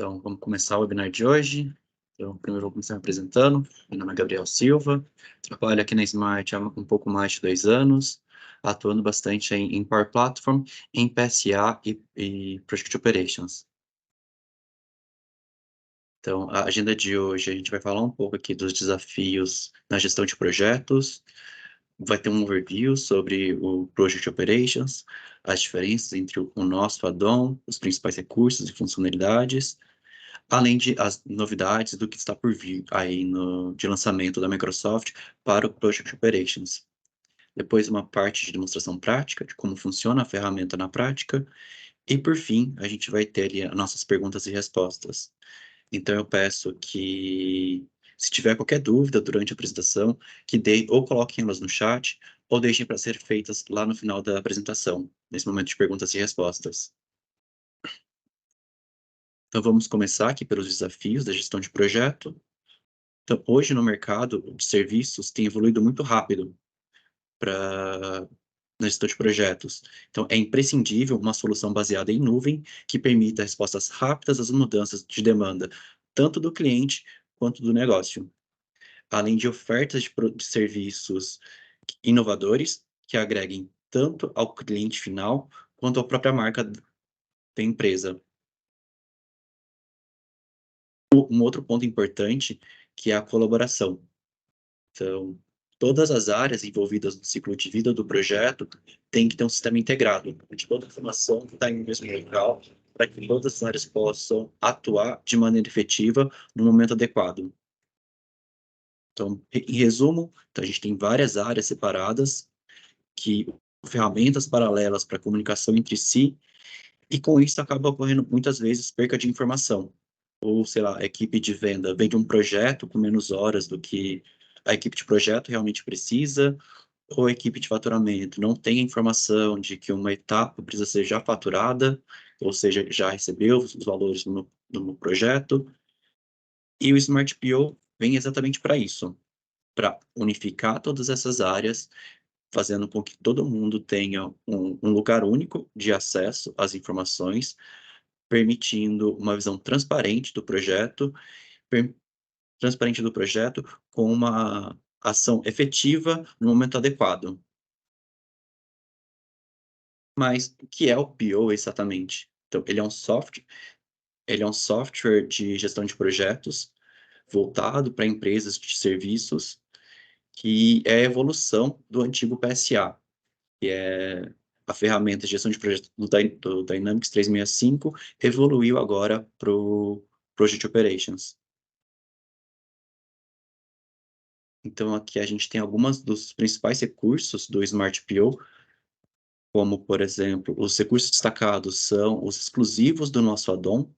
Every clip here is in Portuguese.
Então, vamos começar o webinar de hoje. Então, primeiro vou começar me apresentando. Meu nome é Gabriel Silva, trabalho aqui na Smart há um pouco mais de 2 anos, atuando bastante em Power Platform, em PSA e Project Operations. Então, a agenda de hoje, a gente vai falar um pouco aqui dos desafios na gestão de projetos, vai ter um overview sobre o Project Operations, as diferenças entre o nosso add-on, os principais recursos e funcionalidades, além de as novidades do que está por vir aí de lançamento da Microsoft para o Project Operations. Depois uma parte de demonstração prática, de como funciona a ferramenta na prática, e por fim, a gente vai ter ali as nossas perguntas e respostas. Então eu peço que, se tiver qualquer dúvida durante a apresentação, que deem ou coloquem elas no chat, ou deixem para ser feitas lá no final da apresentação, nesse momento de perguntas e respostas. Então vamos começar aqui pelos desafios da gestão de projeto. Então, hoje no mercado de serviços tem evoluído muito rápido na gestão de projetos. Então, é imprescindível uma solução baseada em nuvem que permita respostas rápidas às mudanças de demanda, tanto do cliente quanto do negócio, além de ofertas de serviços inovadores que agreguem tanto ao cliente final quanto à própria marca da empresa. Um outro ponto importante que é a colaboração. Então, todas as áreas envolvidas no ciclo de vida do projeto têm que ter um sistema integrado, onde toda a informação está em um mesmo local, para que todas as áreas possam atuar de maneira efetiva no momento adequado. Então, em resumo, então a gente tem várias áreas separadas que ferramentas paralelas para comunicação entre si, e com isso acaba ocorrendo muitas vezes perca de informação. Ou, sei lá, a equipe de venda vende um projeto com menos horas do que a equipe de projeto realmente precisa, ou a equipe de faturamento não tem a informação de que uma etapa precisa ser já faturada, ou seja, já recebeu os valores no projeto. E o Smart PO vem exatamente para isso, para unificar todas essas áreas, fazendo com que todo mundo tenha um lugar único de acesso às informações, permitindo uma visão transparente do projeto com uma ação efetiva no momento adequado. Mas o que é o PO exatamente? Então, ele é um software de gestão de projetos voltado para empresas de serviços, que é a evolução do antigo PSA, que é a ferramenta de gestão de projetos do Dynamics 365, evoluiu agora para o Project Operations. Então, aqui a gente tem algumas dos principais recursos do Smart PO, como, por exemplo, os recursos destacados são os exclusivos do nosso add-on.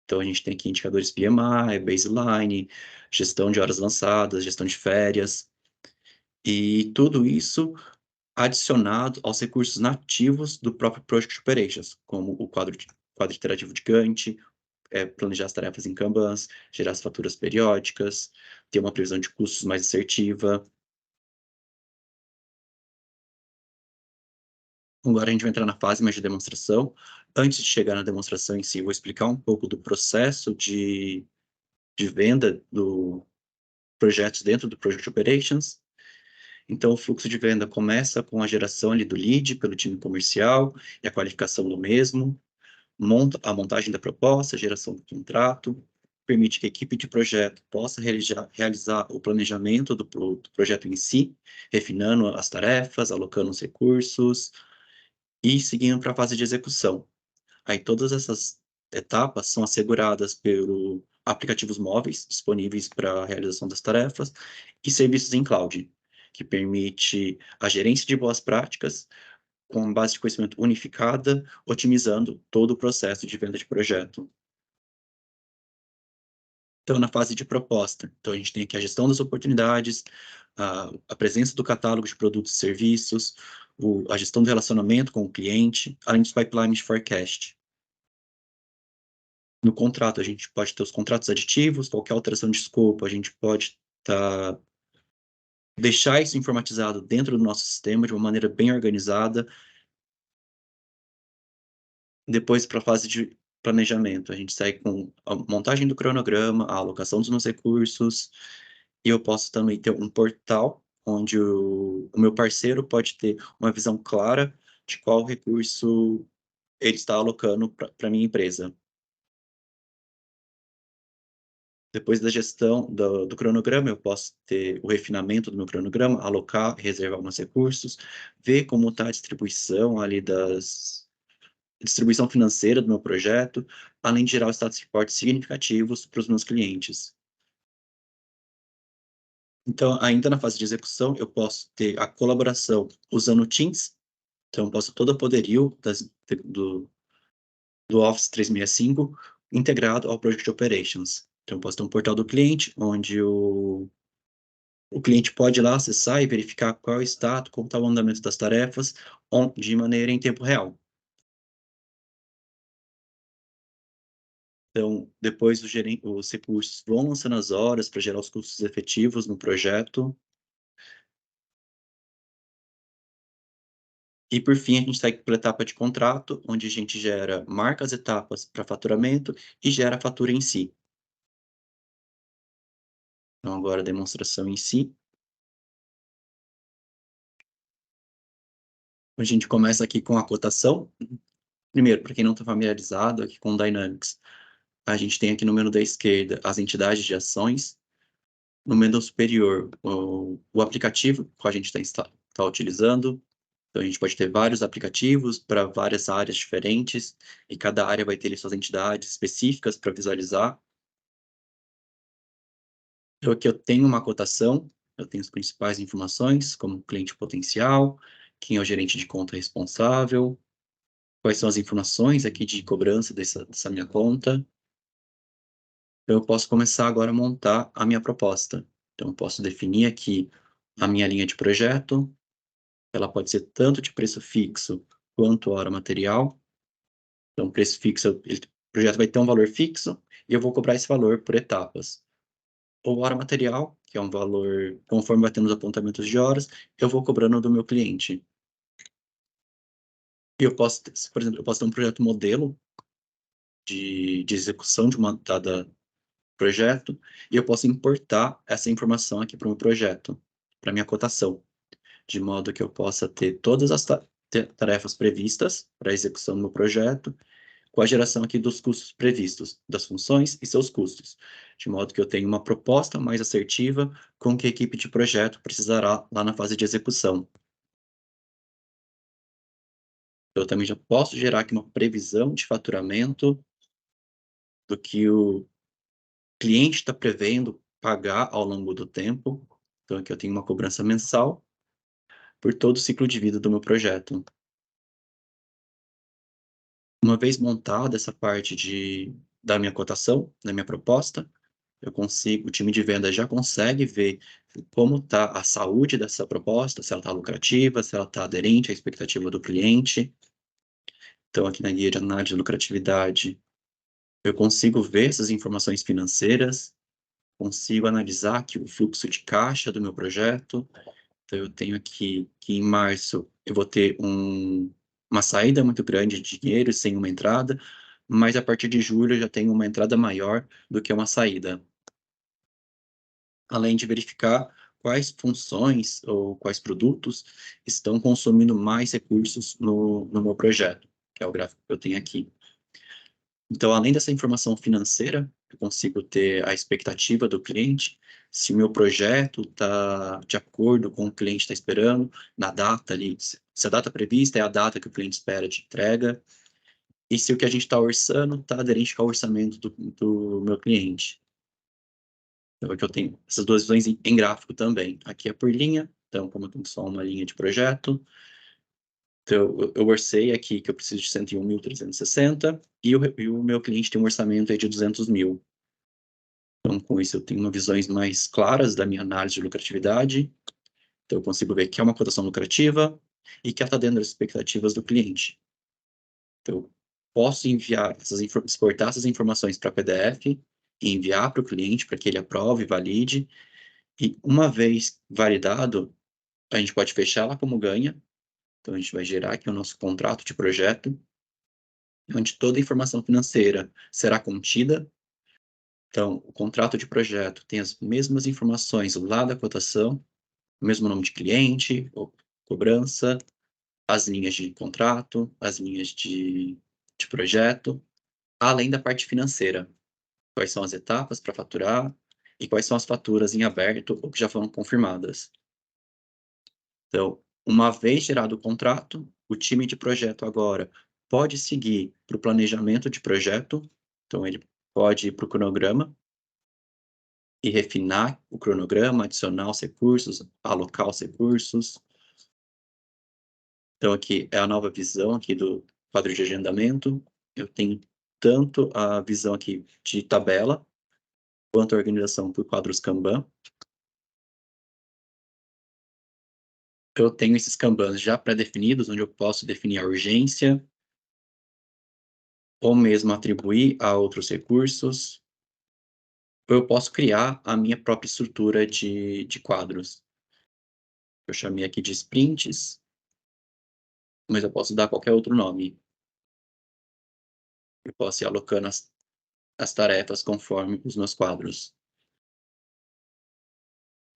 Então, a gente tem aqui indicadores PMI, baseline, gestão de horas lançadas, gestão de férias, e tudo isso adicionado aos recursos nativos do próprio Project Operations, como o quadro interativo de Gantt, planejar as tarefas em Kanbans, gerar as faturas periódicas, ter uma previsão de custos mais assertiva. Agora a gente vai entrar na fase mais de demonstração. Antes de chegar na demonstração em si, vou explicar um pouco do processo de venda do projetos dentro do Project Operations. Então, o fluxo de venda começa com a geração ali do lead pelo time comercial e a qualificação do mesmo, a montagem da proposta, geração do contrato, permite que a equipe de projeto possa realizar o planejamento do projeto em si, refinando as tarefas, alocando os recursos e seguindo para a fase de execução. Aí todas essas etapas são asseguradas pelo aplicativos móveis disponíveis para a realização das tarefas e serviços em cloud, que permite a gerência de boas práticas com base de conhecimento unificada, otimizando todo o processo de venda de projeto. Então, na fase de proposta, então a gente tem aqui a gestão das oportunidades, a presença do catálogo de produtos e serviços, a gestão do relacionamento com o cliente, além dos pipelines de forecast. No contrato, a gente pode ter os contratos aditivos, qualquer alteração de escopo, a gente pode deixar isso informatizado dentro do nosso sistema de uma maneira bem organizada. Depois, para a fase de planejamento. A gente segue com a montagem do cronograma, a alocação dos meus recursos, e eu posso também ter um portal onde o meu parceiro pode ter uma visão clara de qual recurso ele está alocando para a minha empresa. Depois da gestão do cronograma, eu posso ter o refinamento do meu cronograma, alocar, reservar alguns recursos, ver como está a distribuição ali distribuição financeira do meu projeto, além de gerar status reports significativos para os meus clientes. Então, ainda na fase de execução, eu posso ter a colaboração usando o Teams, então eu posso todo o poderio do Office 365 integrado ao Project Operations. Então, eu posso ter um portal do cliente, onde o cliente pode ir lá acessar e verificar qual é o status, como está o andamento das tarefas, de maneira em tempo real. Então, depois os recursos vão lançando as horas para gerar os custos efetivos no projeto. E, por fim, a gente segue pela etapa de contrato, onde a gente marca as etapas para faturamento e gera a fatura em si. Então, agora a demonstração em si. A gente começa aqui com a cotação. Primeiro, para quem não está familiarizado aqui com Dynamics, a gente tem aqui no menu da esquerda as entidades de ações, no menu superior o aplicativo que a gente tá utilizando. Então, a gente pode ter vários aplicativos para várias áreas diferentes, e cada área vai ter ali suas entidades específicas para visualizar. Então, aqui eu tenho uma cotação, eu tenho as principais informações, como cliente potencial, quem é o gerente de conta responsável, quais são as informações aqui de cobrança dessa minha conta. Então, eu posso começar agora a montar a minha proposta. Então, eu posso definir aqui a minha linha de projeto, ela pode ser tanto de preço fixo quanto hora material. Então, preço fixo, o projeto vai ter um valor fixo e eu vou cobrar esse valor por etapas. Ou hora material, que é um valor, conforme vai tendo os apontamentos de horas, eu vou cobrando do meu cliente. E eu posso, por exemplo, eu posso ter um projeto modelo de execução de uma dada projeto, e eu posso importar essa informação aqui para o meu projeto, para minha cotação, de modo que eu possa ter todas as tarefas previstas para a execução do meu projeto, com a geração aqui dos custos previstos, das funções e seus custos, de modo que eu tenha uma proposta mais assertiva com que a equipe de projeto precisará lá na fase de execução. Eu também já posso gerar aqui uma previsão de faturamento do que o cliente está prevendo pagar ao longo do tempo. Então, aqui eu tenho uma cobrança mensal por todo o ciclo de vida do meu projeto. Uma vez montada essa parte da minha cotação, da minha proposta, o time de venda já consegue ver como está a saúde dessa proposta, se ela está lucrativa, se ela está aderente à expectativa do cliente. Então, aqui na guia de análise de lucratividade, eu consigo ver essas informações financeiras, consigo analisar aqui o fluxo de caixa do meu projeto. Então, eu tenho aqui que em março eu vou ter uma saída muito grande de dinheiro sem uma entrada, mas a partir de julho eu já tenho uma entrada maior do que uma saída. Além de verificar quais funções ou quais produtos estão consumindo mais recursos no meu projeto, que é o gráfico que eu tenho aqui. Então, além dessa informação financeira, eu consigo ter a expectativa do cliente, se o meu projeto está de acordo com o que o cliente está esperando, na data ali, se a data prevista é a data que o cliente espera de entrega, e se o que a gente está orçando está aderente ao orçamento do meu cliente. Então, aqui eu tenho essas duas visões em gráfico também. Aqui é por linha, então, como eu tenho só uma linha de projeto, então, eu orcei aqui que eu preciso de 101.360 e o meu cliente tem um orçamento aí de 200 mil. Então, com isso, eu tenho uma visões mais claras da minha análise de lucratividade. Então, eu consigo ver que é uma cotação lucrativa e que ela está dentro das expectativas do cliente. Então, eu posso exportar essas informações para PDF e enviar para o cliente para que ele aprove e valide. E uma vez validado, a gente pode fechar ela como ganha. Então, a gente vai gerar aqui o nosso contrato de projeto. onde toda a informação financeira será contida. Então, o contrato de projeto tem as mesmas informações lá da cotação, o mesmo nome de cliente, ou cobrança, as linhas de contrato, as linhas de projeto, além da parte financeira. Quais são as etapas para faturar e quais são as faturas em aberto ou que já foram confirmadas. Então, uma vez gerado o contrato, o time de projeto agora pode seguir para o planejamento de projeto. Então, ele pode ir para o cronograma e refinar o cronograma, adicionar os recursos, alocar os recursos. Então, aqui é a nova visão aqui do quadro de agendamento. Eu tenho tanto a visão aqui de tabela, quanto a organização por quadros Kanban. Eu tenho esses Kanbans já pré-definidos, onde eu posso definir a urgência, ou mesmo atribuir a outros recursos. Ou eu posso criar a minha própria estrutura de quadros. Eu chamei aqui de sprints, mas eu posso dar qualquer outro nome. Eu posso ir alocando as tarefas conforme os meus quadros.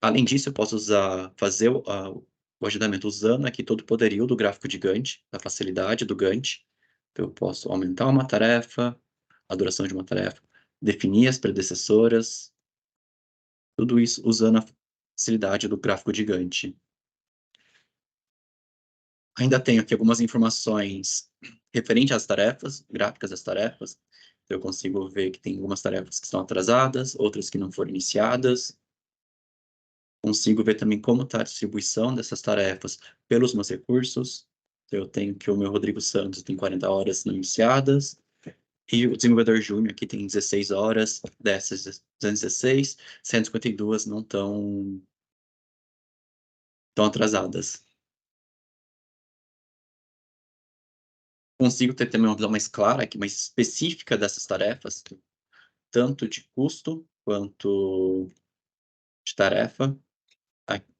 Além disso, eu posso fazer o agendamento usando aqui todo o poderio do gráfico de Gantt, da facilidade do Gantt. Então, eu posso aumentar uma tarefa, a duração de uma tarefa, definir as predecessoras, tudo isso usando a facilidade do gráfico de Gantt. Ainda tenho aqui algumas informações referentes às tarefas, gráficas das tarefas. Eu consigo ver que tem algumas tarefas que estão atrasadas, outras que não foram iniciadas. Consigo ver também como está a distribuição dessas tarefas pelos meus recursos. Eu tenho que o meu Rodrigo Santos tem 40 horas não iniciadas, e o desenvolvedor júnior aqui tem 16 horas, dessas 216, 152 não estão atrasadas. Consigo ter também uma visão mais clara, aqui, mais específica dessas tarefas, tanto de custo quanto de tarefa,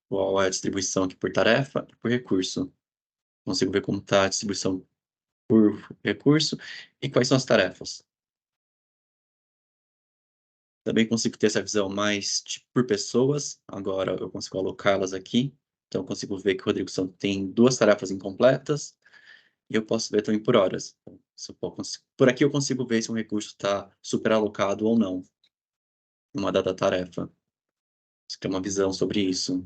qual é a distribuição aqui por tarefa e por recurso. Consigo ver como está a distribuição por recurso e quais são as tarefas. Também consigo ter essa visão mais por pessoas, agora eu consigo alocá-las aqui, então eu consigo ver que o Rodrigo Santos tem 2 tarefas incompletas, e eu posso ver também por horas. Por aqui eu consigo ver se um recurso está superalocado ou não, em uma dada tarefa. Você tem uma visão sobre isso.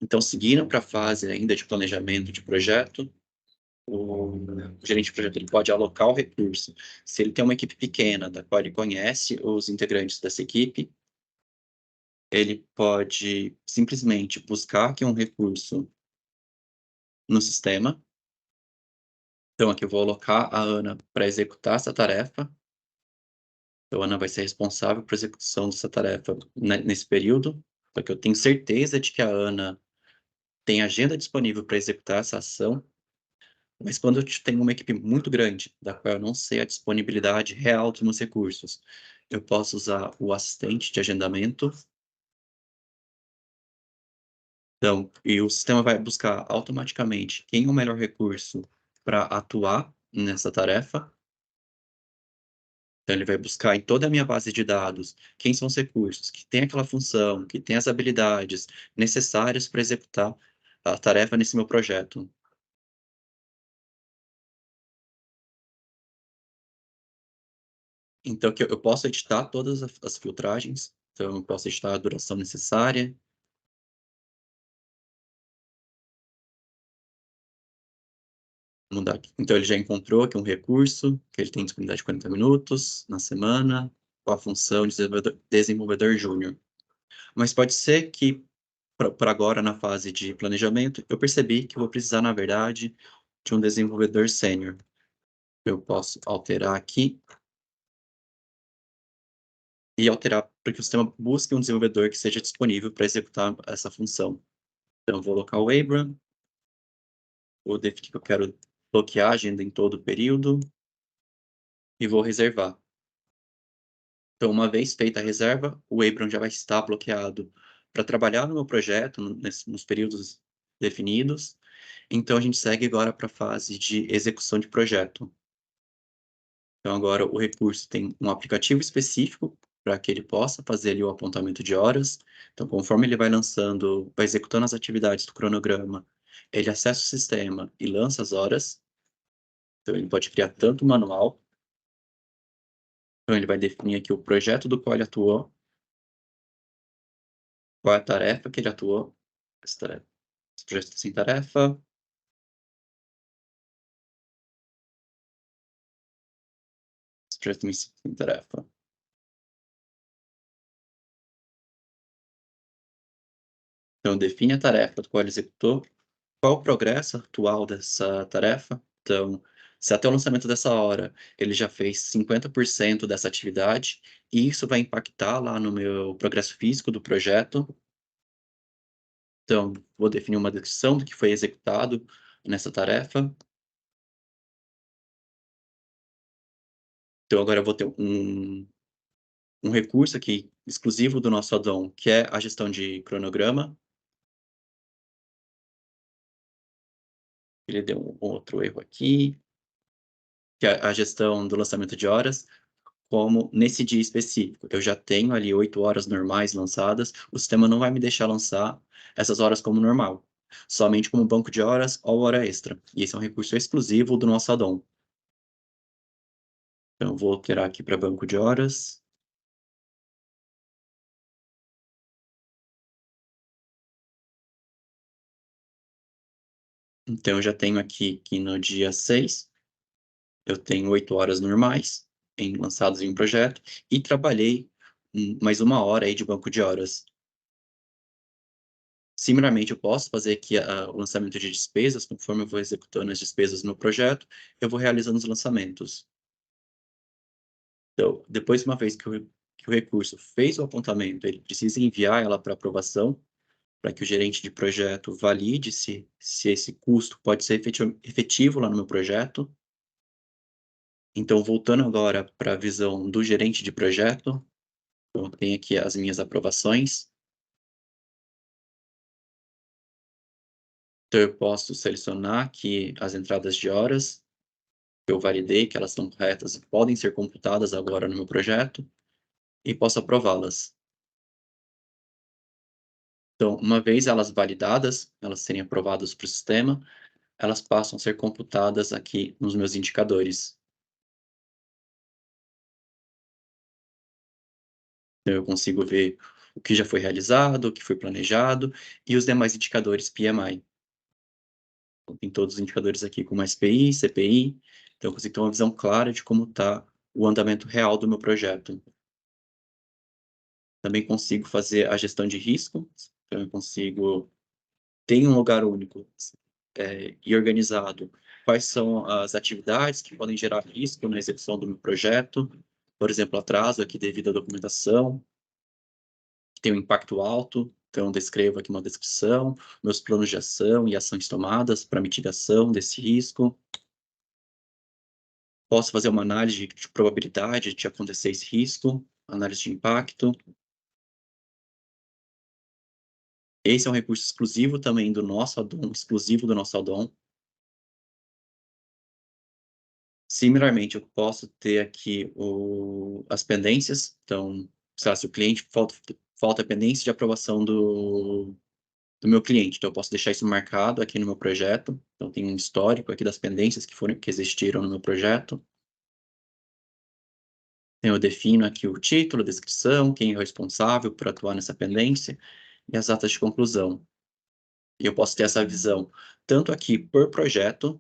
Então, seguindo para a fase ainda de planejamento de projeto, o gerente de projeto ele pode alocar o recurso. Se ele tem uma equipe pequena, da qual ele conhece os integrantes dessa equipe, ele pode simplesmente buscar aqui um recurso no sistema. Então, aqui eu vou alocar a Ana para executar essa tarefa. Então, a Ana vai ser responsável por execução dessa tarefa nesse período, porque eu tenho certeza de que a Ana tem agenda disponível para executar essa ação. Mas quando eu tenho uma equipe muito grande, da qual eu não sei a disponibilidade real dos meus recursos, eu posso usar o assistente de agendamento. Então, e o sistema vai buscar automaticamente quem é o melhor recurso para atuar nessa tarefa. Então, ele vai buscar em toda a minha base de dados quem são os recursos que têm aquela função, que têm as habilidades necessárias para executar a tarefa nesse meu projeto. Então, que eu posso editar todas as filtragens, então eu posso editar a duração necessária. Mudar aqui. Então ele já encontrou aqui um recurso, que ele tem disponibilidade de 40 minutos na semana, com a função de desenvolvedor júnior. Mas pode ser que, para agora, na fase de planejamento, eu percebi que eu vou precisar, na verdade, de um desenvolvedor sênior. Eu posso alterar aqui e alterar para que o sistema busque um desenvolvedor que seja disponível para executar essa função. Então, eu vou colocar o Abram, vou definir que eu quero bloquear a agenda em todo o período e vou reservar. Então, uma vez feita a reserva, o Abram já vai estar bloqueado para trabalhar no meu projeto, nos períodos definidos, Então a gente segue agora para a fase de execução de projeto. Então agora o recurso tem um aplicativo específico para que ele possa fazer ali o apontamento de horas. Então conforme ele vai executando as atividades do cronograma, ele acessa o sistema e lança as horas. Então ele pode criar tanto manual, então ele vai definir aqui o projeto do qual ele atuou, qual é a tarefa que ele atuou, esse projeto tá sem tarefa, esse projeto também sem tarefa. Então define a tarefa do qual ele executou, qual o progresso atual dessa tarefa. Então, se até o lançamento dessa hora ele já fez 50% dessa atividade, e isso vai impactar lá no meu progresso físico do projeto. Então, vou definir uma descrição do que foi executado nessa tarefa. Então agora eu vou ter um recurso aqui exclusivo do nosso addon, que é a gestão de cronograma. Ele deu um outro erro aqui, que é a gestão do lançamento de horas. Como nesse dia específico eu já tenho ali 8 horas normais lançadas, o sistema não vai me deixar lançar essas horas como normal, somente como banco de horas ou hora extra. E esse é um recurso exclusivo do nosso addon. Então eu vou alterar aqui para banco de horas. Então eu já tenho aqui que no dia 6 eu tenho 8 horas normais lançadas em um projeto e trabalhei mais 1 hora aí de banco de horas. Similarmente, eu posso fazer aqui o lançamento de despesas, conforme eu vou executando as despesas no projeto, eu vou realizando os lançamentos. Então, depois, uma vez que o recurso fez o apontamento, ele precisa enviar ela para aprovação, para que o gerente de projeto valide se esse custo pode ser efetivo lá no meu projeto. Então, voltando agora para a visão do gerente de projeto, eu tenho aqui as minhas aprovações. Então eu posso selecionar aqui as entradas de horas, que eu validei que elas estão corretas e podem ser computadas agora no meu projeto, e posso aprová-las. Então, uma vez elas validadas, elas serem aprovadas para o sistema, elas passam a ser computadas aqui nos meus indicadores. Então eu consigo ver o que já foi realizado, o que foi planejado e os demais indicadores PMI. Então, tem todos os indicadores aqui como SPI, CPI, então eu consigo ter uma visão clara de como está o andamento real do meu projeto. Também consigo fazer a gestão de risco, então eu consigo ter em um lugar único, e organizado, quais são as atividades que podem gerar risco na execução do meu projeto, por exemplo, atraso aqui devido à documentação, que tem um impacto alto, então descrevo aqui uma descrição, meus planos de ação e ações tomadas para mitigação desse risco. Posso fazer uma análise de probabilidade de acontecer esse risco, análise de impacto. Esse é um recurso exclusivo também do nosso addon, exclusivo do nosso addon. Similarmente, eu posso ter aqui as pendências, então, sei lá, se o cliente falta pendência de aprovação do meu cliente, então eu posso deixar isso marcado aqui no meu projeto, então tem um histórico aqui das pendências que existiram no meu projeto. Então eu defino aqui o título, a descrição, quem é o responsável por atuar nessa pendência e as datas de conclusão. E eu posso ter essa visão tanto aqui por projeto,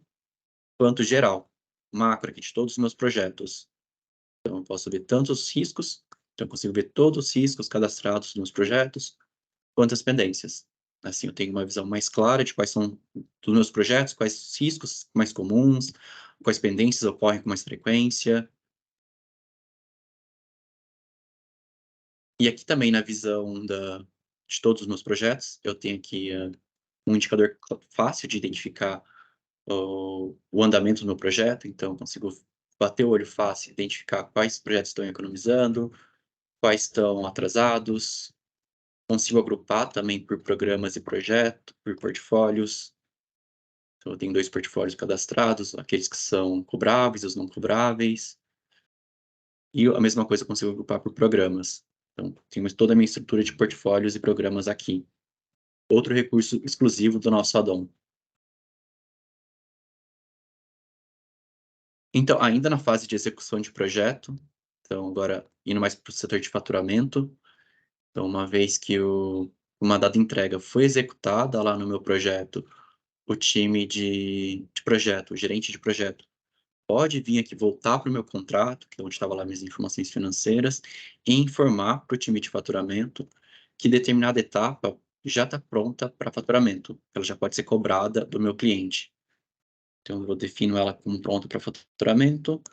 quanto geral, macro aqui de todos os meus projetos. Então eu posso ver tanto os riscos, então eu consigo ver todos os riscos cadastrados nos projetos, quanto as pendências. Assim eu tenho uma visão mais clara de quais são dos meus projetos, quais os riscos mais comuns, quais pendências ocorrem com mais frequência. E aqui também na visão de todos os meus projetos, eu tenho aqui, um indicador fácil de identificar o andamento do meu projeto, então eu consigo bater o olho fácil, identificar quais projetos estão economizando, quais estão atrasados, consigo agrupar também por programas e projeto, por portfólios. Então, eu tenho 2 portfólios cadastrados, aqueles que são cobráveis, os não cobráveis, e a mesma coisa eu consigo agrupar por programas. Então, tenho toda a minha estrutura de portfólios e programas aqui. Outro recurso exclusivo do nosso add-on. Então, ainda na fase de execução de projeto, então agora indo mais para o setor de faturamento, então uma vez que uma dada entrega foi executada lá no meu projeto, o time de projeto, o gerente de projeto, pode vir aqui voltar para o meu contrato, que é onde estava lá minhas informações financeiras, e informar para o time de faturamento que determinada etapa já está pronta para faturamento, ela já pode ser cobrada do meu cliente. Então eu defino ela como pronta para faturamento.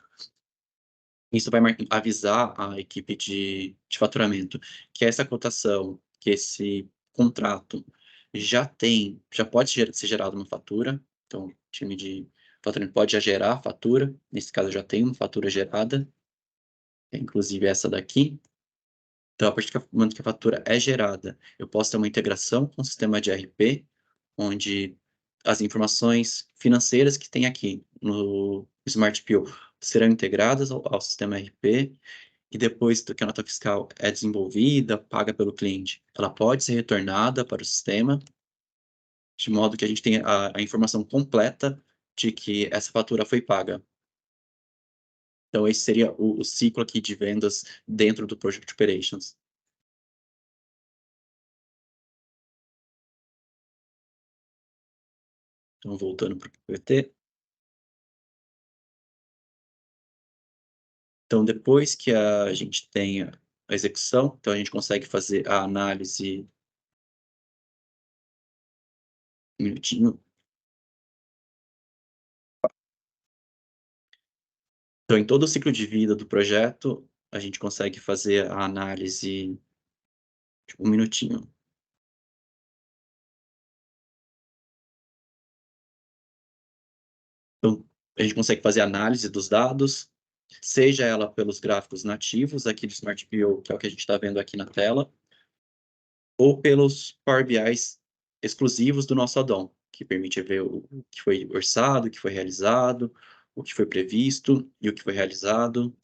Isso vai avisar a equipe de faturamento que essa cotação, que esse contrato já pode ser gerado uma fatura, então o time de faturamento pode já gerar a fatura, nesse caso já tem uma fatura gerada, inclusive essa daqui. Então, a partir do momento que a fatura é gerada, eu posso ter uma integração com o sistema de ERP, onde as informações financeiras que tem aqui no Smart PO serão integradas ao sistema ERP, e depois do que a nota fiscal é desenvolvida, paga pelo cliente, ela pode ser retornada para o sistema, de modo que a gente tenha a informação completa de que essa fatura foi paga. Então, esse seria o ciclo aqui de vendas dentro do Project Operations. Então, voltando para o PPT. Então, depois que a gente tenha a execução, então a gente consegue fazer a análise. Um minutinho. Então, em todo o ciclo de vida do projeto, a gente consegue fazer a análise. Um minutinho. Então, a gente consegue fazer a análise dos dados, seja ela pelos gráficos nativos aqui do Smart PO, que é o que a gente está vendo aqui na tela, ou pelos Power BIs exclusivos do nosso add-on, que permite ver o que foi orçado, o que foi realizado, o que foi previsto e o que foi realizado.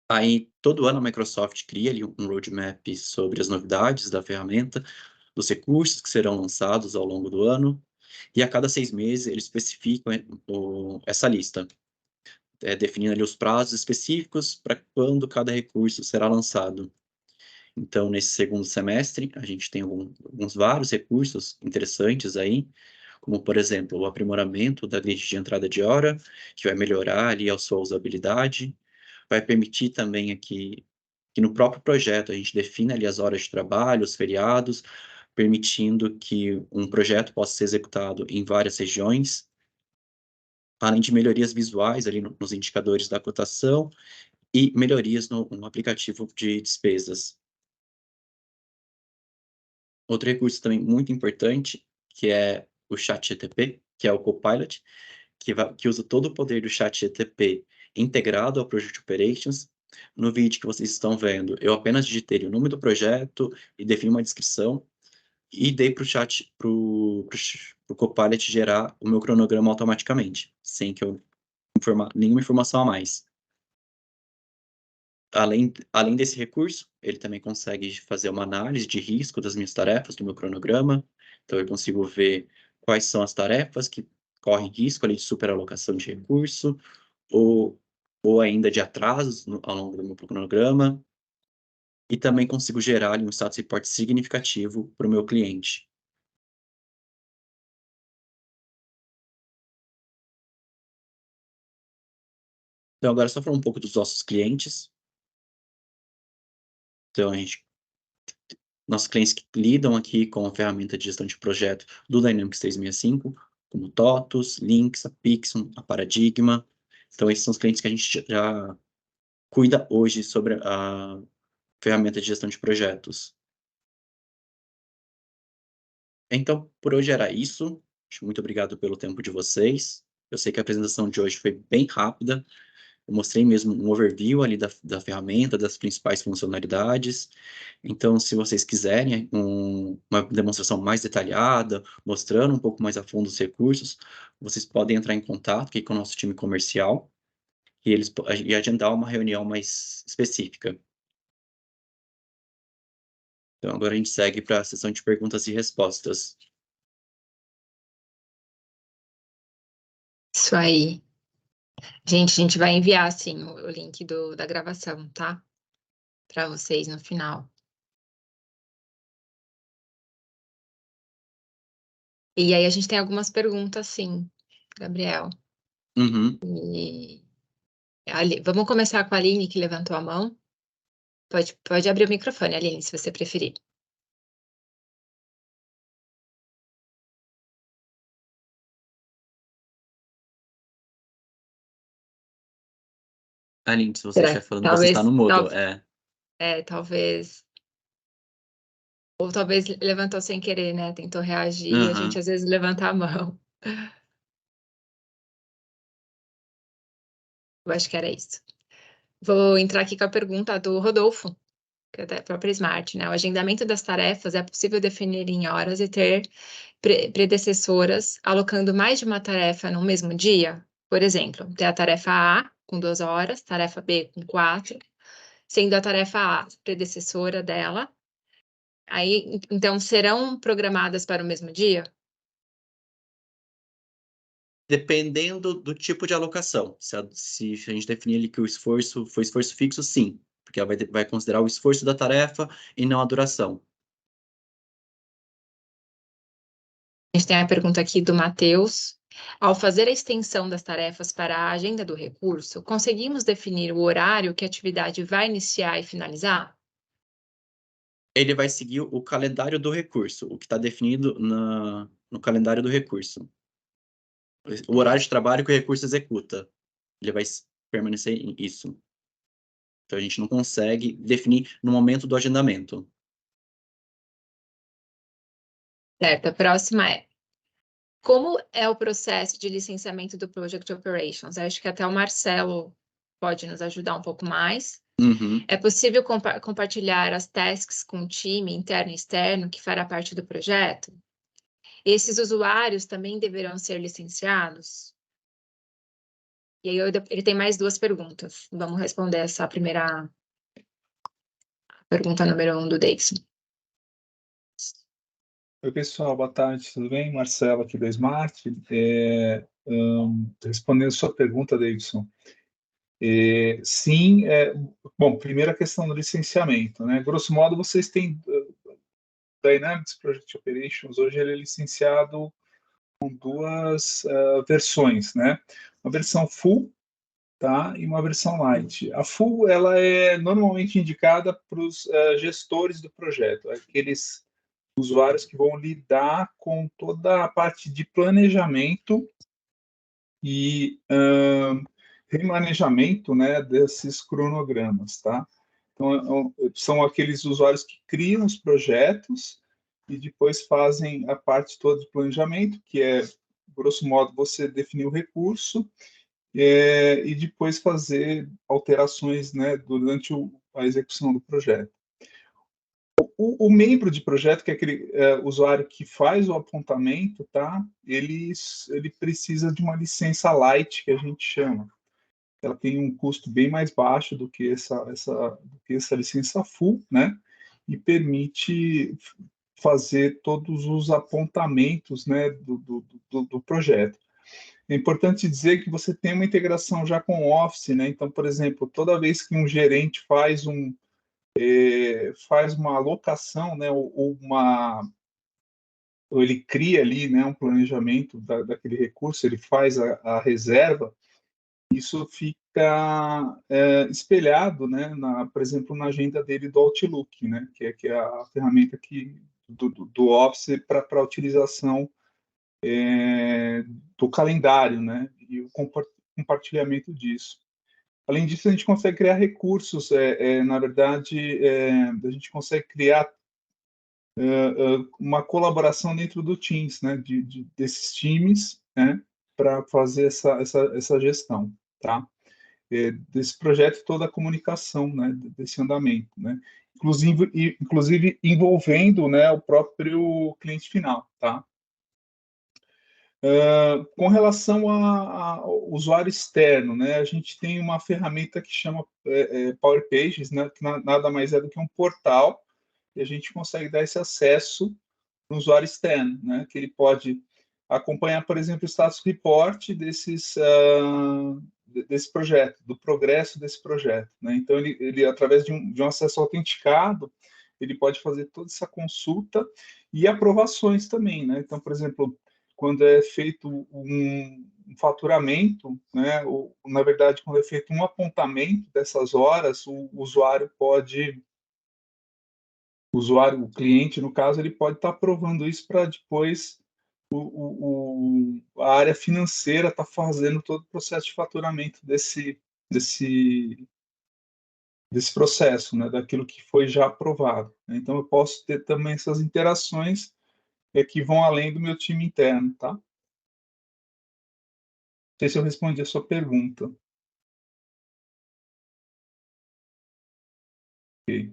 Aí, todo ano a Microsoft cria ali um roadmap sobre as novidades da ferramenta, dos recursos que serão lançados ao longo do ano, e a cada 6 meses eles especificam essa lista, definindo ali os prazos específicos para quando cada recurso será lançado. Então, nesse segundo semestre, a gente tem alguns vários recursos interessantes aí, como, por exemplo, o aprimoramento da grid de entrada de hora, que vai melhorar ali a sua usabilidade, vai permitir também aqui que no próprio projeto a gente defina ali as horas de trabalho, os feriados, permitindo que um projeto possa ser executado em várias regiões, além de melhorias visuais ali nos indicadores da cotação e melhorias no aplicativo de despesas. Outro recurso também muito importante, que é o ChatGPT, que é o Copilot, que usa todo o poder do ChatGPT integrado ao Project Operations. No vídeo que vocês estão vendo, eu apenas digitei o nome do projeto e defini uma descrição e dei para o chat, para o Copilot gerar o meu cronograma automaticamente, sem que eu nenhuma informação a mais. Além desse recurso, ele também consegue fazer uma análise de risco das minhas tarefas, do meu cronograma. Então, eu consigo ver quais são as tarefas que correm risco ali de superalocação de recurso, ou, ou ainda de atrasos ao longo do meu cronograma. E também consigo gerar ali um status report significativo para o meu cliente. Então, agora só falar um pouco dos nossos clientes. Então, nossos clientes que lidam aqui com a ferramenta de gestão de projeto do Dynamics 365, como TOTUS, Lynx, a Pixum, a Paradigma. Então, esses são os clientes que a gente já cuida hoje sobre a ferramenta de gestão de projetos. Então, por hoje era isso. Muito obrigado pelo tempo de vocês. Eu sei que a apresentação de hoje foi bem rápida, eu mostrei mesmo um overview ali da ferramenta, das principais funcionalidades. Então, se vocês quiserem uma demonstração mais detalhada, mostrando um pouco mais a fundo os recursos, vocês podem entrar em contato aqui com o nosso time comercial e agendar uma reunião mais específica. Então, agora a gente segue para a sessão de perguntas e respostas. Isso aí. Gente, a gente vai enviar, sim, o link da gravação, tá? Para vocês no final. E aí a gente tem algumas perguntas, sim, Gabriel. Uhum. Vamos começar com a Aline, que levantou a mão. Pode abrir o microfone, Aline, se você preferir. Aline, se você Será? estiver falando, você está no mudo. Talvez. Ou talvez levantou sem querer, né? Tentou reagir, a gente Uhum. às vezes levanta a mão. Eu acho que era isso. Vou entrar aqui com a pergunta do Rodolfo, que é da própria Smart, né? O agendamento das tarefas é possível definir em horas e ter predecessoras alocando mais de uma tarefa no mesmo dia? Por exemplo, ter a tarefa A com 2 horas, tarefa B com 4, sendo a tarefa A predecessora dela. Aí, então, serão programadas para o mesmo dia? Dependendo do tipo de alocação. Se a gente definir ali que o esforço foi esforço fixo, sim, porque ela vai considerar o esforço da tarefa e não a duração. A gente tem a pergunta aqui do Matheus. Ao fazer a extensão das tarefas para a agenda do recurso, conseguimos definir o horário que a atividade vai iniciar e finalizar? Ele vai seguir o calendário do recurso, o que está definido no calendário do recurso. O horário de trabalho que o recurso executa, ele vai permanecer em isso. Então, a gente não consegue definir no momento do agendamento. Certo, a próxima é: como é o processo de licenciamento do Project Operations? Acho que até o Marcelo pode nos ajudar um pouco mais. Uhum. É possível compartilhar as tasks com o time interno e externo que fará parte do projeto? Esses usuários também deverão ser licenciados? E aí ele tem mais 2 perguntas. Vamos responder essa primeira pergunta número 1 do Davidson. Oi, pessoal, boa tarde, tudo bem? Marcelo aqui da Smart. Respondendo a sua pergunta, Davidson, sim, bom, primeira questão do licenciamento, né? Grosso modo, vocês têm Dynamics Project Operations, hoje ele é licenciado com 2 versões, né? Uma versão full, tá? E uma versão light. A full, ela é normalmente indicada para os gestores do projeto, aqueles usuários que vão lidar com toda a parte de planejamento e remanejamento, né, desses cronogramas, tá? Então, são aqueles usuários que criam os projetos e depois fazem a parte toda de planejamento, que é, grosso modo, você definir o recurso e depois fazer alterações, né, durante a execução do projeto. O membro de projeto, que é aquele usuário que faz o apontamento, tá? Ele precisa de uma licença light, que a gente chama. Ela tem um custo bem mais baixo do que essa licença full, né? E permite fazer todos os apontamentos, né, do projeto. É importante dizer que você tem uma integração já com o Office, né? Então, por exemplo, toda vez que um gerente faz uma alocação, né, ou ele cria ali, né, um planejamento daquele recurso, ele faz a reserva, isso fica espelhado, né, por exemplo, na agenda dele do Outlook, né, que é a ferramenta do Office para utilização do calendário, né, e o compartilhamento disso. Além disso, a gente consegue criar recursos, na verdade, a gente consegue criar uma colaboração dentro do Teams, né, desses times, né, para fazer essa gestão, tá? desse projeto e toda a comunicação, né, desse andamento, né? Inclusive envolvendo, né, o próprio cliente final, tá? Com relação ao usuário externo, né, a gente tem uma ferramenta que chama Power Pages, né, que nada mais é do que um portal, e a gente consegue dar esse acesso para o usuário externo, né, que ele pode acompanhar, por exemplo, o status report desse projeto, do progresso desse projeto, né? Então, ele através de um acesso autenticado, ele pode fazer toda essa consulta e aprovações também, né? Então, por exemplo, quando é feito um faturamento, né? Ou, na verdade, quando é feito um apontamento dessas horas, o o cliente, no caso, ele pode estar aprovando isso para depois a área financeira está fazendo todo o processo de faturamento desse processo, né, daquilo que foi já aprovado. Então, eu posso ter também essas interações que vão além do meu time interno, tá? Não sei se eu respondi a sua pergunta. Okay.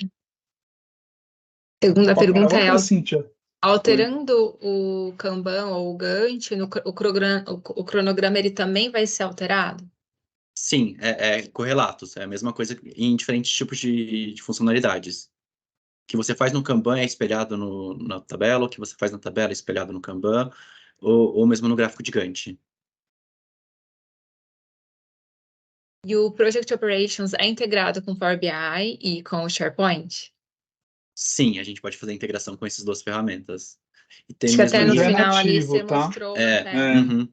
Segunda pergunta é, Outra, Cíntia. alterando o Kanban ou o Gantt, o cronograma ele também vai ser alterado? Sim, correlatos, é a mesma coisa em diferentes tipos de funcionalidades. O que você faz no Kanban é espelhado na tabela, o que você faz na tabela é espelhado no Kanban, ou mesmo no gráfico de Gantt. E o Project Operations é integrado com o Power BI e com o SharePoint? Sim, a gente pode fazer integração com essas duas ferramentas. E tem Acho que mesmo até no ali... Já é final ali nativo, você tá? mostrou uma tela. Uhum.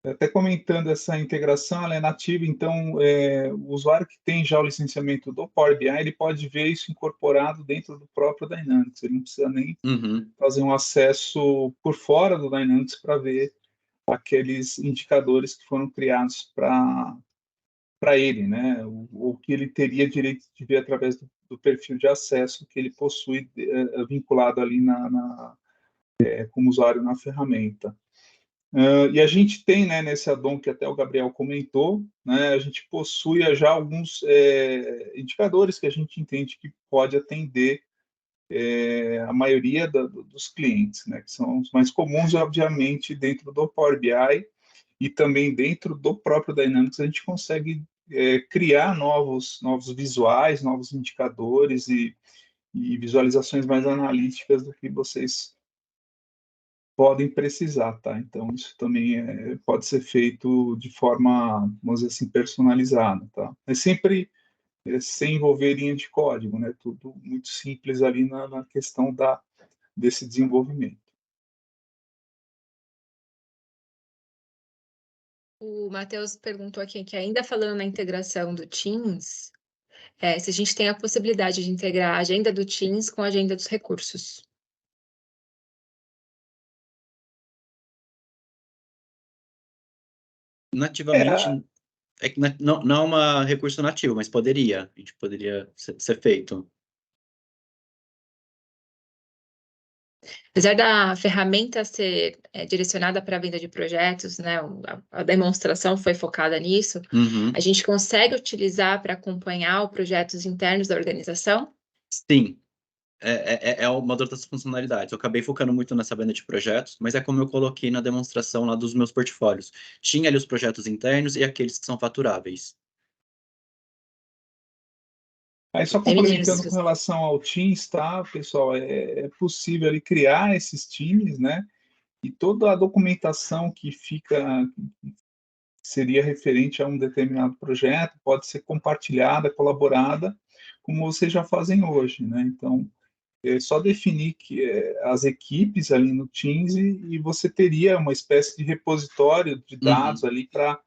Até comentando essa integração, ela é nativa, então o usuário que tem já o licenciamento do Power BI, ele pode ver isso incorporado dentro do próprio Dynamics, ele não precisa nem fazer um acesso por fora do Dynamics para ver aqueles indicadores que foram criados para ele, né? O que ele teria direito de ver através do perfil de acesso que ele possui vinculado ali como usuário na ferramenta. E a gente tem, né, nesse addon que até o Gabriel comentou, né, a gente possui já alguns indicadores que a gente entende que pode atender a maioria dos clientes, né, que são os mais comuns, obviamente, dentro do Power BI e também dentro do próprio Dynamics, a gente consegue criar novos visuais, novos indicadores e visualizações mais analíticas do que vocês podem precisar, tá? Então, isso também pode ser feito de forma, vamos dizer assim, personalizada, tá? É sempre sem envolver linha de código, né? Tudo muito simples ali na questão desse desenvolvimento. O Matheus perguntou aqui que ainda falando na integração do Teams, se a gente tem a possibilidade de integrar a agenda do Teams com a agenda dos recursos. Nativamente, que não é um recurso nativo, mas poderia, a gente poderia ser feito. Apesar da ferramenta ser direcionada para a venda de projetos, né, a demonstração foi focada nisso, a gente consegue utilizar para acompanhar os projetos internos da organização? Sim, é uma das funcionalidades. Eu acabei focando muito nessa venda de projetos, mas é como eu coloquei na demonstração lá dos meus portfólios. Tinha ali os projetos internos e aqueles que são faturáveis. Aí, só complementando com relação ao Teams, tá, pessoal? É possível ali criar esses times, né? E toda a documentação que seria referente a um determinado projeto pode ser compartilhada, colaborada, como vocês já fazem hoje, né? Então, é só definir as equipes ali no Teams e você teria uma espécie de repositório de dados ali para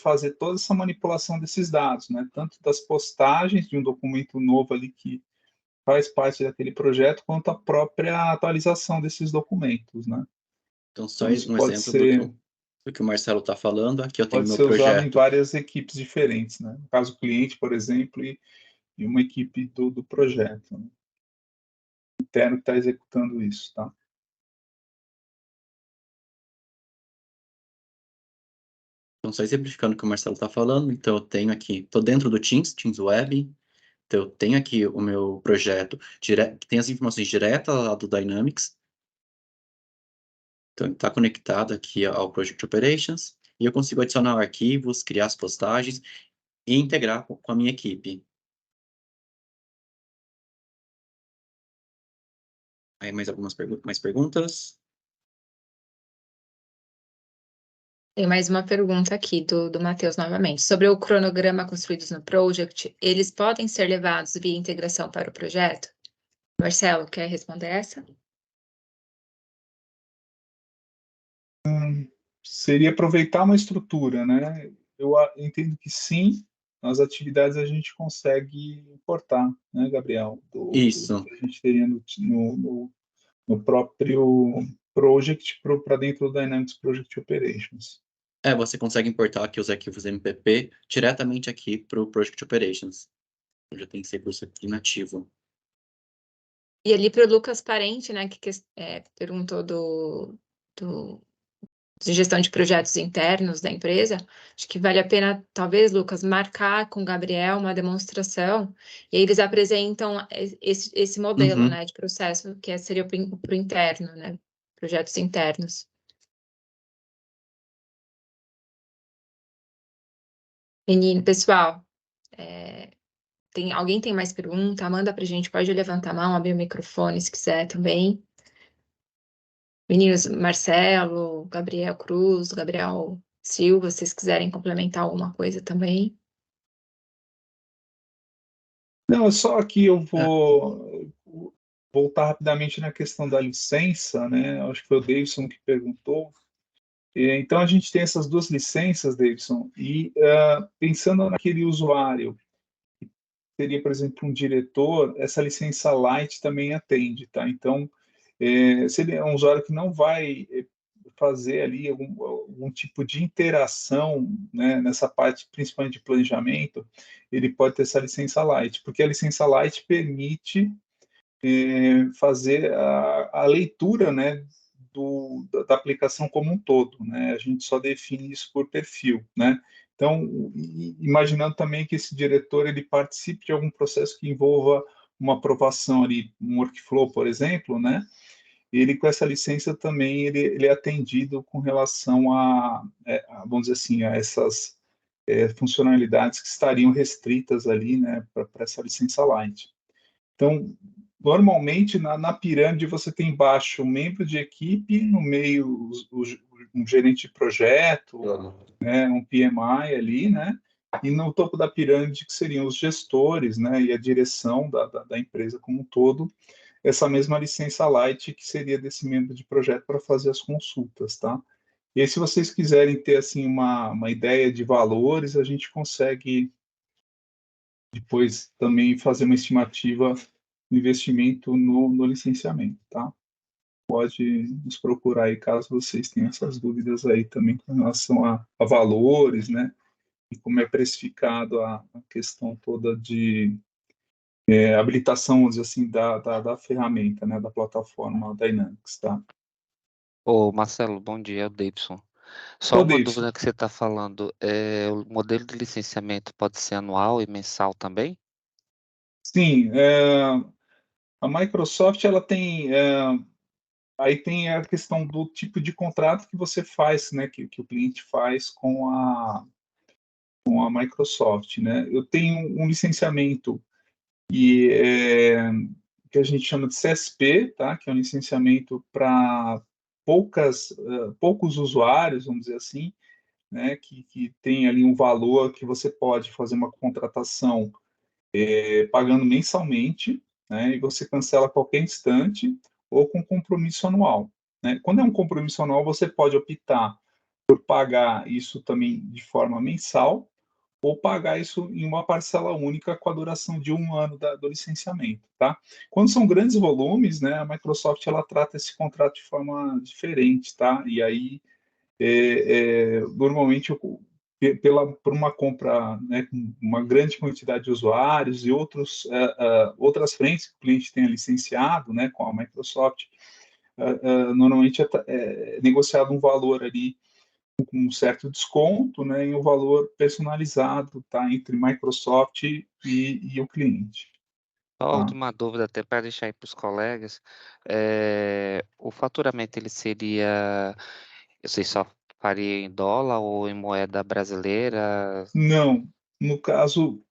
fazer toda essa manipulação desses dados, né? Tanto das postagens de um documento novo ali que faz parte daquele projeto, quanto a própria atualização desses documentos, né? Então, só Então, isso um pode exemplo do ser, que o Marcelo está falando. Aqui eu tenho pode meu ser usado em projeto. várias equipes diferentes, né? No caso, o cliente, por exemplo, e uma equipe do projeto, né? Interno que está executando isso, tá? Então, só exemplificando o que o Marcelo está falando, então eu tenho aqui, estou dentro do Teams Web, então eu tenho aqui o meu projeto, que tem as informações diretas lá do Dynamics, então está conectado aqui ao Project Operations, e eu consigo adicionar arquivos, criar as postagens e integrar com a minha equipe. Aí mais algumas mais perguntas? Tem mais uma pergunta aqui do Matheus novamente. Sobre o cronograma construídos no Project, eles podem ser levados via integração para o projeto? Marcelo, quer responder essa? Seria aproveitar uma estrutura, né? Eu entendo que sim, as atividades a gente consegue importar, né, Gabriel? Isso. Que a gente teria no próprio project para dentro do Dynamics Project Operations. Você consegue importar aqui os arquivos MPP diretamente aqui para o Project Operations. Já tem recurso aqui nativo. E ali para o Lucas Parente, né, que perguntou de gestão de projetos internos da empresa, acho que vale a pena, talvez, Lucas, marcar com o Gabriel uma demonstração, e aí eles apresentam esse modelo, né, de processo, que seria para o interno, né, projetos internos. Menino, pessoal, alguém tem mais pergunta? Manda para a gente, pode levantar a mão, abrir o microfone se quiser também. Meninos, Marcelo, Gabriel Cruz, Gabriel Silva, se vocês quiserem complementar alguma coisa também. Não, só aqui eu vou voltar rapidamente na questão da licença, né? Acho que foi o Davidson que perguntou. Então, a gente tem essas duas licenças, Davidson, e pensando naquele usuário, que seria, por exemplo, um diretor, essa licença Light também atende, tá? Então, se ele é um usuário que não vai fazer ali algum tipo de interação, né, nessa parte, principalmente de planejamento, ele pode ter essa licença Light, porque a licença Light permite fazer a leitura, né, da aplicação como um todo, né? A gente só define isso por perfil, né? Então, imaginando também que esse diretor ele participe de algum processo que envolva uma aprovação ali, um workflow, por exemplo, né? Ele com essa licença também ele é atendido com relação vamos dizer assim, a essas funcionalidades que estariam restritas ali, né, para essa licença light. Então, normalmente, na pirâmide, você tem embaixo um membro de equipe, no meio um gerente de projeto, né, um PMI ali, né? E no topo da pirâmide, que seriam os gestores, né, e a direção da empresa como um todo, essa mesma licença light, que seria desse membro de projeto para fazer as consultas, tá? E aí, se vocês quiserem ter, assim, uma ideia de valores, a gente consegue depois também fazer uma estimativa do investimento no licenciamento, tá? Pode nos procurar aí caso vocês tenham essas dúvidas aí também com relação a valores, né? E como é precificado a questão toda de habilitação, vamos dizer assim, da ferramenta, né? Da plataforma Dynamics, tá? Ô, Marcelo, bom dia, é o Davidson. Só Ô, uma Davidson, dúvida que você está falando, o modelo de licenciamento pode ser anual e mensal também? sim, a Microsoft, ela tem, aí tem a questão do tipo de contrato que você faz, né? Que o cliente faz com a Microsoft, né? Eu tenho um licenciamento e que a gente chama de CSP, tá? Que é um licenciamento para poucos usuários, vamos dizer assim, né? Que tem ali um valor que você pode fazer uma contratação pagando mensalmente, né? E você cancela a qualquer instante ou com compromisso anual, né? Quando é um compromisso anual, você pode optar por pagar isso também de forma mensal ou pagar isso em uma parcela única com a duração de 1 ano do licenciamento, tá? Quando são grandes volumes, né, a Microsoft ela trata esse contrato de forma diferente, tá? E aí, normalmente, por uma compra, né, com uma grande quantidade de usuários e outras frentes que o cliente tenha licenciado, né, com a Microsoft, normalmente é negociado um valor ali com um certo desconto, né, em um valor personalizado, tá, entre Microsoft e o cliente. Só a Tá? última dúvida, até para deixar aí para os colegas, o faturamento ele seria, vocês só faria em dólar ou em moeda brasileira? Não, no caso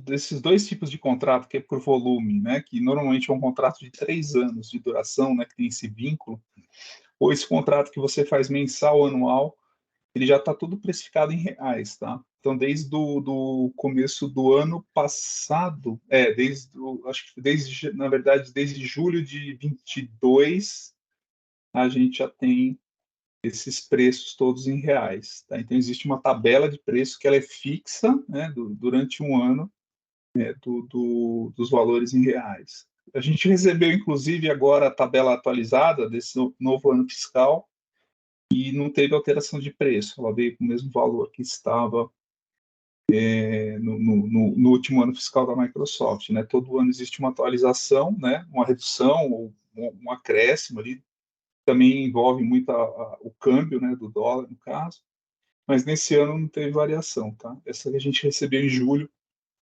desses dois tipos de contrato, que é por volume, né, que normalmente é um contrato de 3 anos de duração, né, que tem esse vínculo, ou esse contrato que você faz mensal, anual, ele já está tudo precificado em reais, tá? Então, desde do começo do ano passado, acho que na verdade, desde julho de 22, a gente já tem esses preços todos em reais, tá? Então, existe uma tabela de preço que ela é fixa, né, durante um ano, né, dos valores em reais. A gente recebeu, inclusive, agora a tabela atualizada desse novo ano fiscal e não teve alteração de preço, ela veio com o mesmo valor que estava no último ano fiscal da Microsoft, né? Todo ano existe uma atualização, né? Uma redução ou um acréscimo ali, também envolve muito o câmbio, né? Do dólar, no caso, mas nesse ano não teve variação, tá? Essa que a gente recebeu em julho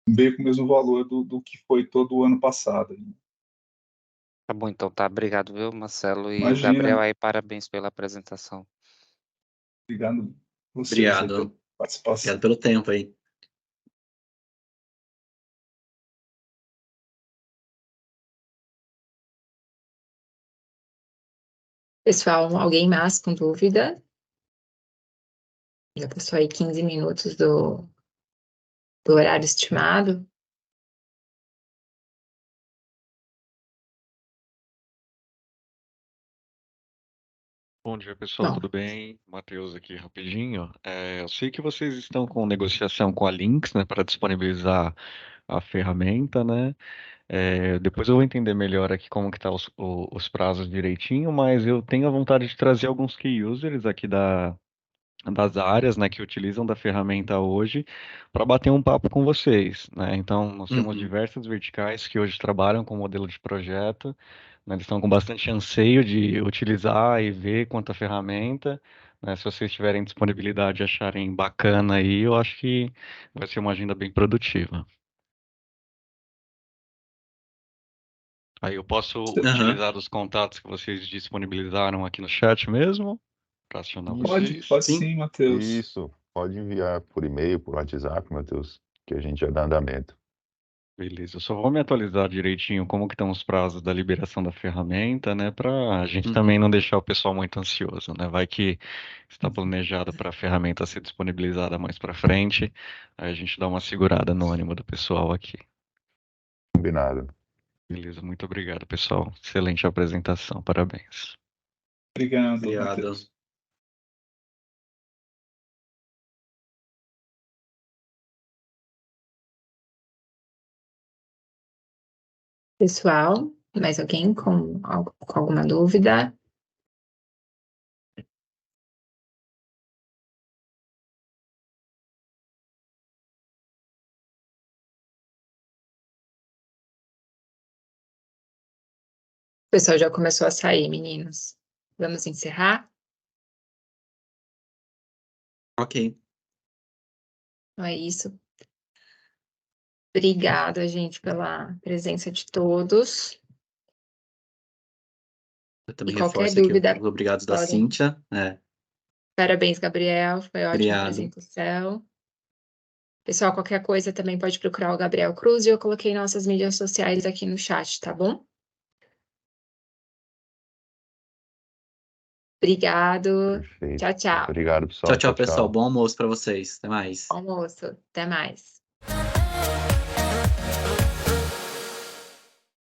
veio com o mesmo valor do que foi todo o ano passado. Tá bom, então tá. Obrigado, viu, Marcelo? E o Gabriel Imagina, aí, parabéns pela apresentação. obrigado a vocês aí pela Obrigado. participação. Obrigado pelo tempo aí. Pessoal, alguém mais com dúvida? Já passou aí 15 minutos do horário estimado. Bom dia, pessoal, Bom, tudo bem? Matheus aqui rapidinho. Eu sei que vocês estão com negociação com a Lynx, né, para disponibilizar a ferramenta, né? Depois eu vou entender melhor aqui como que tá os prazos direitinho, mas eu tenho a vontade de trazer alguns key users aqui das áreas, né, que utilizam da ferramenta hoje para bater um papo com vocês, né? Então, nós temos Uhum. diversas verticais que hoje trabalham com o modelo de projeto, né? Eles estão com bastante anseio de utilizar e ver quanto a ferramenta, né? Se vocês tiverem disponibilidade e acharem bacana aí, eu acho que vai ser uma agenda bem produtiva. Aí eu posso Aham. utilizar os contatos que vocês disponibilizaram aqui no chat mesmo para acionar Pode, vocês. pode Sim. sim, Matheus. Isso, pode enviar por e-mail, por WhatsApp, Matheus, que a gente já dá andamento. Beleza, eu só vou me atualizar direitinho como que estão os prazos da liberação da ferramenta, né, para a gente também Uhum. não deixar o pessoal muito ansioso, né? Vai que está planejado para a ferramenta ser disponibilizada mais para frente, aí a gente dá uma segurada no ânimo do pessoal aqui. Combinado. Beleza, muito obrigado, pessoal. Excelente apresentação, parabéns. Obrigado, Obrigado. Matheus. pessoal, mais alguém com alguma dúvida? O pessoal já começou a sair, meninos. Vamos encerrar? Ok. Então é isso. Obrigada, gente, pela presença de todos. Eu também E qualquer reforço aqui dúvida, os obrigados da podem. Cíntia. Parabéns, Gabriel. Foi ótima a Obrigado. apresentação. Pessoal, qualquer coisa também pode procurar o Gabriel Cruz e eu coloquei nossas mídias sociais aqui no chat, tá bom? Obrigado. Perfeito. Tchau, tchau. Obrigado, Tchau, pessoal. tchau, pessoal. Bom almoço para vocês. Até mais. Almoço. Até mais.